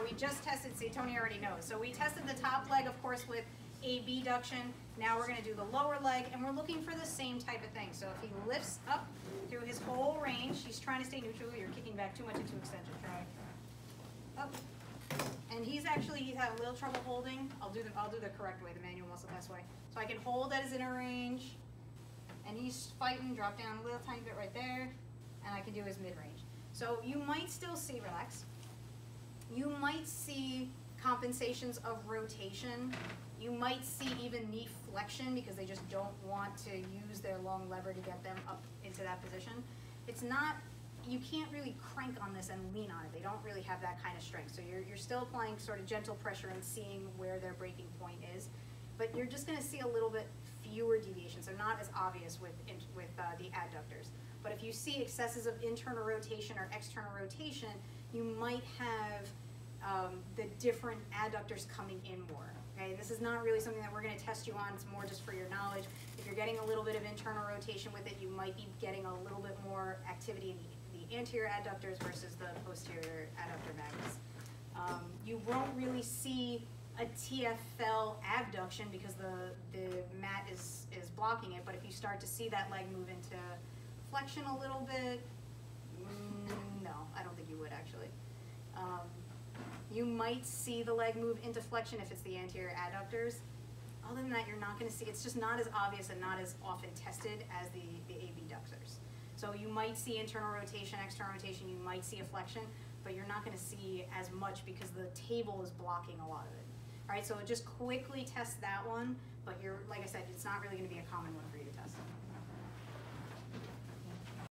we just tested, see, Tony already knows. So we tested the top leg, of course, with abduction. Now we're gonna do the lower leg, and we're looking for the same type of thing. So if he lifts up through his whole range, he's trying to stay neutral, you're kicking back too much into extension, try. Up. And he's actually having a little trouble holding. I'll do the correct way, the manual muscle test way. So I can hold at his inner range, and he's fighting, drop down a little tiny bit right there, and I can do his mid-range. So you might still see, relax, you might see compensations of rotation. You might see even knee flexion because they just don't want to use their long lever to get them up into that position. It's not, you can't really crank on this and lean on it. They don't really have that kind of strength. So you're still applying sort of gentle pressure and seeing where their breaking point is. But you're just gonna see a little bit fewer deviations. They're not as obvious with the adductors. But if you see excesses of internal rotation or external rotation, you might have the different adductors coming in more. Okay, this is not really something that we're going to test you on. It's more just for your knowledge. If you're getting a little bit of internal rotation with it, you might be getting a little bit more activity in the anterior adductors versus the posterior adductor magnets. You won't really see a TFL abduction because the mat is blocking it, but if you start to see that leg move into flexion a little bit, no, I don't think you would actually. You might see the leg move into flexion if it's the anterior adductors. Other than that, you're not going to see, it's just not as obvious and not as often tested as the abductors. So you might see internal rotation, external rotation, you might see a flexion, but you're not going to see as much because the table is blocking a lot of it. All right, so just quickly test that one, but like I said, it's not really going to be a common one for you.